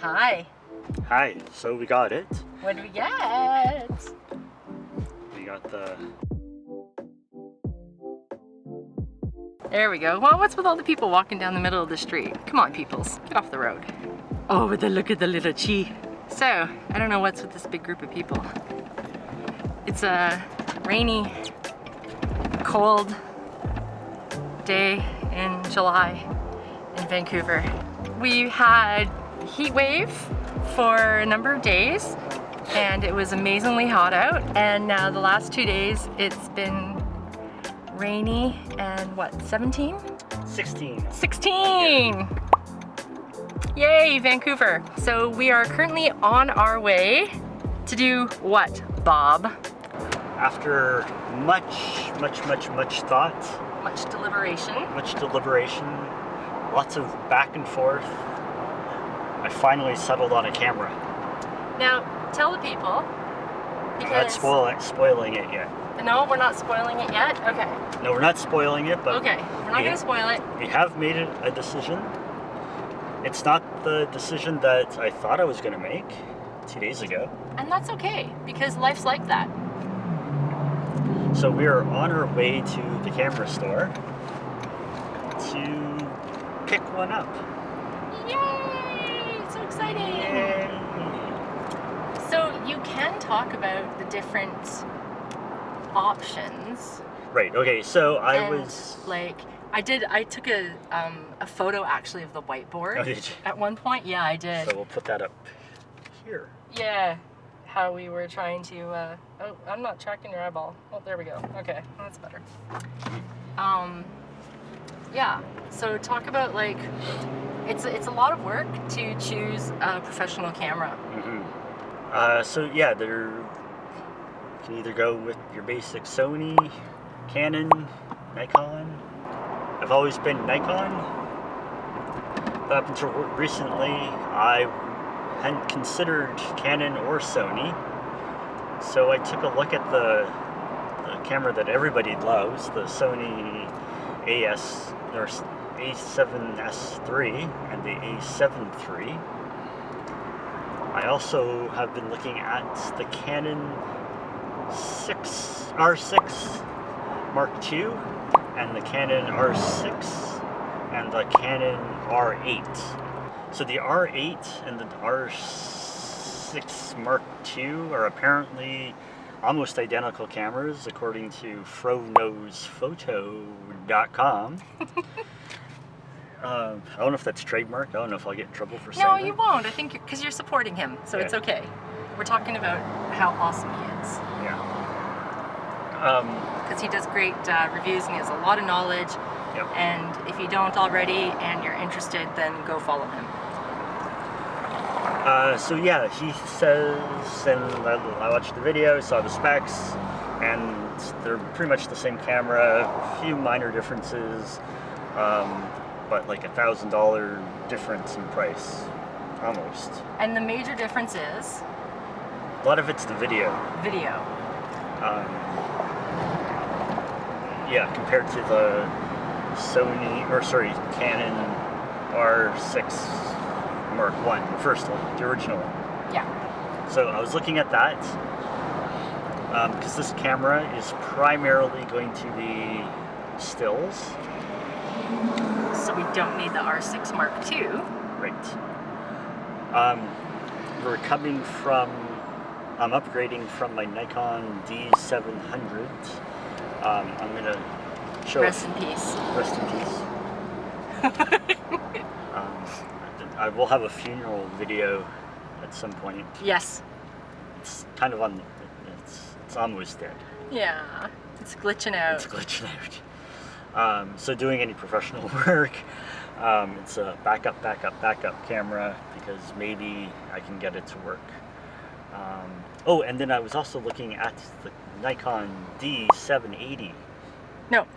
Hi. Hi, so we got it. What do we get? We got the... There we go. Well, what's with all the people walking down the middle of the street? Come on, peoples, get off the road. Oh, but then look at the little chi. So, I don't know what's with this big group of people. It's a rainy, cold day in July in Vancouver. We had heat wave for a number of days and it was amazingly hot out, and now the last 2 days it's been rainy and what, 17? 16. 16! Yay, Vancouver. So we are currently on our way to do what, Bob? After much thought, Much deliberation. lots of back and forth, I finally settled on a camera. Now, tell the people, because... We're not spoiling it yet. No, we're not spoiling it yet? Okay. No, we're not spoiling it, but... Okay, we're not gonna spoil it. We have made it a decision. It's not the decision that I thought I was gonna make 2 days ago. And that's okay, because life's like that. So we are on our way to the camera store to pick one up. Yay! So exciting! Yay. So you can talk about the different options. Right, okay, so I took a photo actually of the whiteboard. Oh, did you? At one point. Yeah, I did. So we'll put that up here. Yeah, how we were trying to, oh, I'm not tracking your eyeball. Oh, there we go. Okay, that's better. Yeah, so talk about like, it's a lot of work to choose a professional camera. Mm-hmm. So yeah, you can either go with your basic Sony, Canon, Nikon. I've always been Nikon, but up until recently I hadn't considered Canon or Sony. So I took a look at the camera that everybody loves, the Sony A7S III and the A7 III. I also have been looking at the Canon R6 Mark II and the Canon R6 and the Canon R8. So the R8 and the R6 Mark II are apparently almost identical cameras according to FroKnowsPhoto.com. I don't know if that's trademarked. I don't know if I'll get in trouble for saying that. No, you won't. I think because you're supporting him, so Yeah. it's okay. We're talking about how awesome he is. Yeah. Because he does great reviews and he has a lot of knowledge. Yep. And if you don't already and you're interested, then go follow him. So yeah, he says, and I watched the video, saw the specs, and they're pretty much the same camera, a few minor differences, but like $1,000 difference in price, almost. And the major difference is? A lot of it's the video. Video. Yeah, compared to the Canon R6 Mark I, the first one, the original one. Yeah. So I was looking at that, because this camera is primarily going to be stills. So we don't need the R6 Mark II. Right. I'm upgrading from my Nikon D700. I'm gonna show Rest in peace. Rest in peace. I will have a funeral video at some point. Yes. It's kind of it's almost dead. Yeah, it's glitching out. It's glitching out. So doing any professional work, it's a backup camera because maybe I can get it to work. Oh, and then I was also looking at the Nikon D780. No,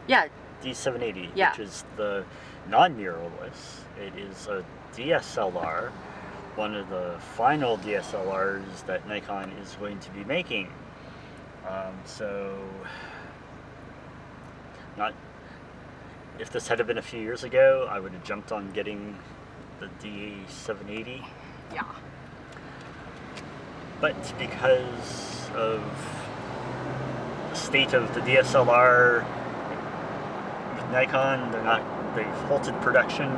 yeah. D780, yeah. Which is the non-mirrorless. It is a DSLR, one of the final DSLRs that Nikon is going to be making. If this had been a few years ago, I would have jumped on getting the D780. Yeah. But because of the state of the DSLR with Nikon, they've halted production.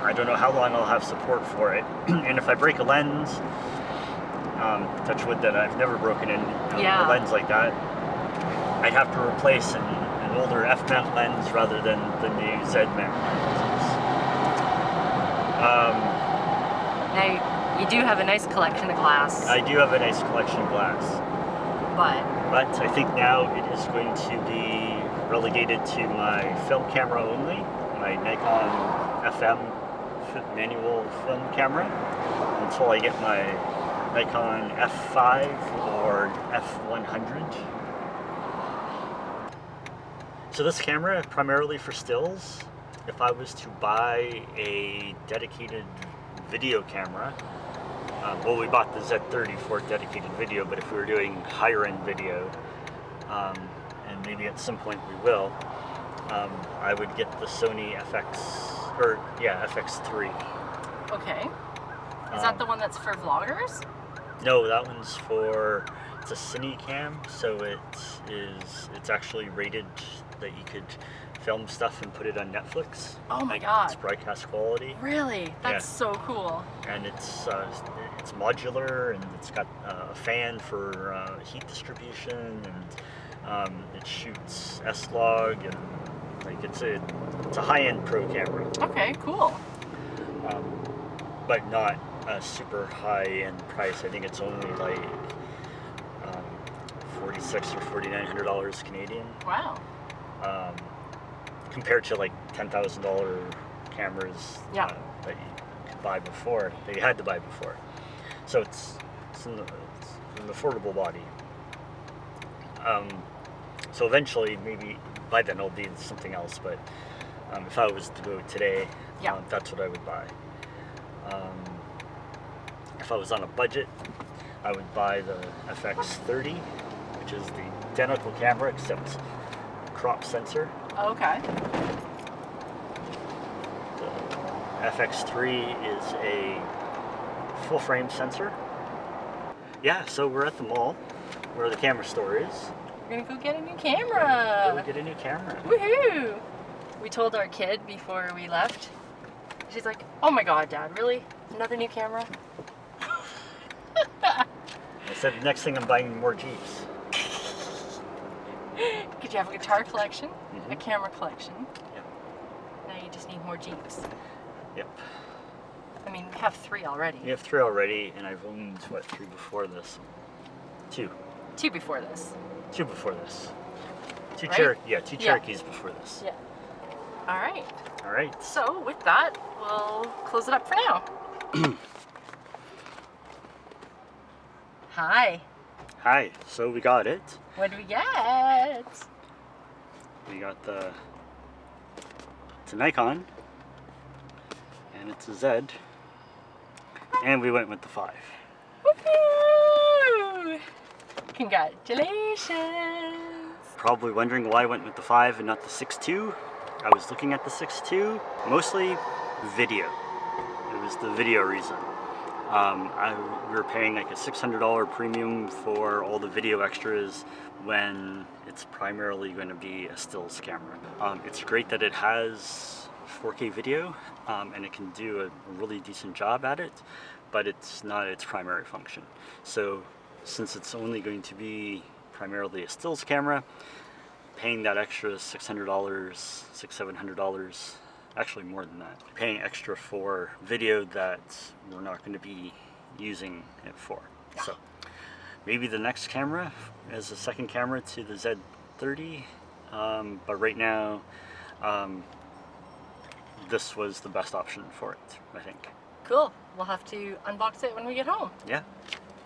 I don't know how long I'll have support for it. And if I break a lens, touch wood that I've never broken in a lens like that, I'd have to replace an older f-mount lens rather than the new Z-mount lenses. Now, you do have a nice collection of glass. I do have a nice collection of glass. But I think now it is going to be relegated to my film camera only, my Nikon FM manual film camera, until I get my Nikon F5 or F100. So this camera, primarily for stills. If I was to buy a dedicated video camera, well, we bought the Z30 for dedicated video, but if we were doing higher end video, and maybe at some point we will, I would get the Sony FX3. Okay. Is that the one that's for vloggers? No, that one's for, it's a cine cam, so it's actually rated that you could film stuff and put it on Netflix. Oh my god. It's broadcast quality. Really? That's so cool. And it's modular, and it's got a fan for heat distribution, and it shoots S-Log, and like it's a high-end pro camera. Okay, cool. But not a super high-end price. I think it's only like $4,600 or $4,900 Canadian. Wow. Compared to like $10,000 cameras that you could buy before, that you had to buy before. So it's an affordable body. So eventually, maybe by then it'll be something else, but if I was to go today, that's what I would buy. If I was on a budget, I would buy the FX30, which is the identical camera except crop sensor. Okay. The FX3 is a full frame sensor. Yeah, so we're at the mall where the camera store is. We're gonna go get a new camera. Go get a new camera. Woohoo! We told our kid before we left. She's like, "Oh my god, Dad, really? Another new camera?" I said, next thing I'm buying more Jeeps. Could you have a guitar collection, Mm-hmm. a camera collection? Yep. Now you just need more Jeeps. Yep. I mean, we have 3 already. We have 3 already, and I've owned, what, 3 before this? 2. 2 before this. 2 before this. 2 Right? two Cherokees before this. Yeah. All right. All right. So with that, we'll close it up for now. Hi. Hi. So we got it. What do we get? We got it's a Nikon, and it's a Z, and we went with the 5. Woohoo! Congratulations! Probably wondering why I went with the 5 and not the 6.2. I was looking at the 6.2, mostly video. It was the video reason. We were paying like a $600 premium for all the video extras when it's primarily going to be a stills camera. It's great that it has 4K video, and it can do a really decent job at it, but it's not its primary function. So since it's only going to be primarily a stills camera, paying that extra $600, $700, actually more than that, paying extra for video that we're not going to be using it for. Yeah. So maybe the next camera as a second camera to the Z30, but right now this was the best option for it, I think. Cool. We'll have to unbox it when we get home. Yeah,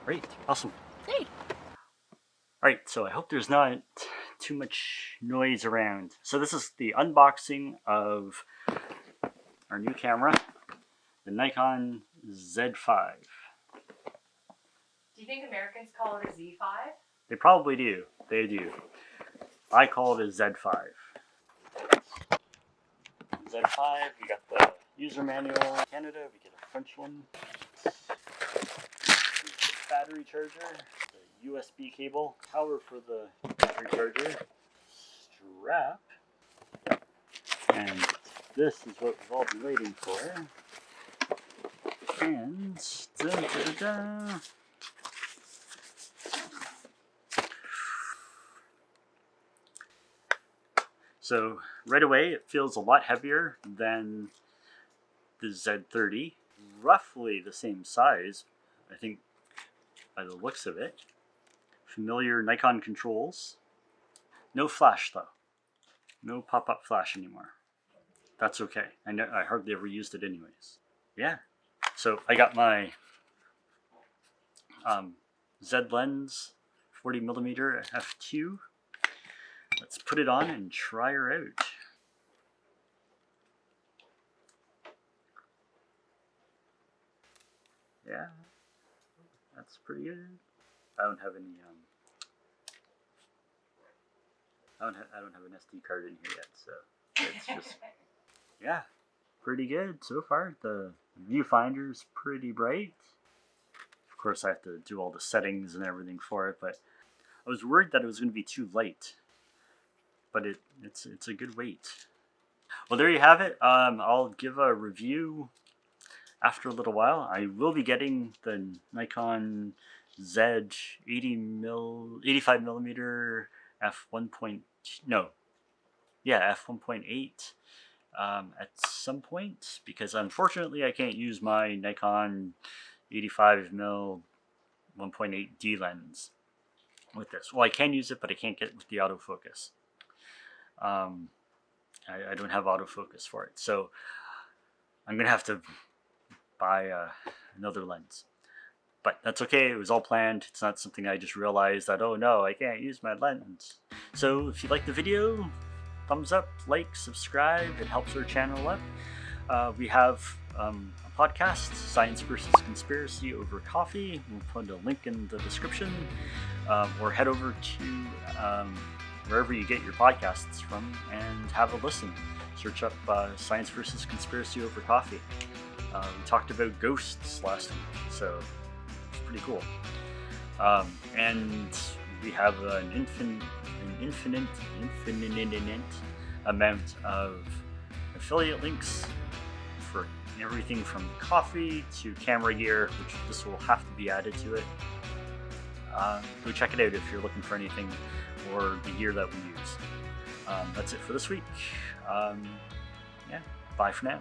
great, awesome. Yay! Alright, so I hope there's not too much noise around. So this is the unboxing of our new camera, the Nikon Z5. Do you think Americans call it a Z5? They probably do. They do. I call it a Z5. Z5, we got the User manual. Canada, we get a French one. Battery charger, the USB cable, power for the battery charger, strap, and this is what we've all been waiting for. And da-da-da-da. So right away it feels a lot heavier than the Z30, roughly the same size, I think, by the looks of it. Familiar Nikon controls. No flash though. No pop-up flash anymore. That's okay. I hardly ever used it anyways. Yeah. So I got my Z lens 40mm f2. Let's put it on and try her out. Yeah, that's pretty good. I don't have any I don't have an SD card in here yet, so it's just, yeah, pretty good so far. The viewfinder's pretty bright. Of course I have to do all the settings and everything for it, but I was worried that it was going to be too light, but it's a good weight. Well, there you have it. I'll give a review after a little while. I will be getting the Nikon Z 85mm f1.8 at some point, because unfortunately I can't use my Nikon 85mm 1.8D lens with this. Well, I can use it, but I can't get with the autofocus. I don't have autofocus for it, so I'm gonna have to buy another lens. But that's okay, it was all planned. It's not something I just realized that, oh no, I can't use my lens. So if you like the video, thumbs up, like, subscribe, it helps our channel up. We have a podcast, Science versus Conspiracy over Coffee. We'll put a link in the description, or head over to wherever you get your podcasts from and have a listen. Search up Science versus Conspiracy over Coffee. We talked about ghosts last week, so it's pretty cool. And we have an infinite amount of affiliate links for everything from coffee to camera gear, which this will have to be added to it. Go check it out if you're looking for anything or the gear that we use. That's it for this week. Yeah, bye for now.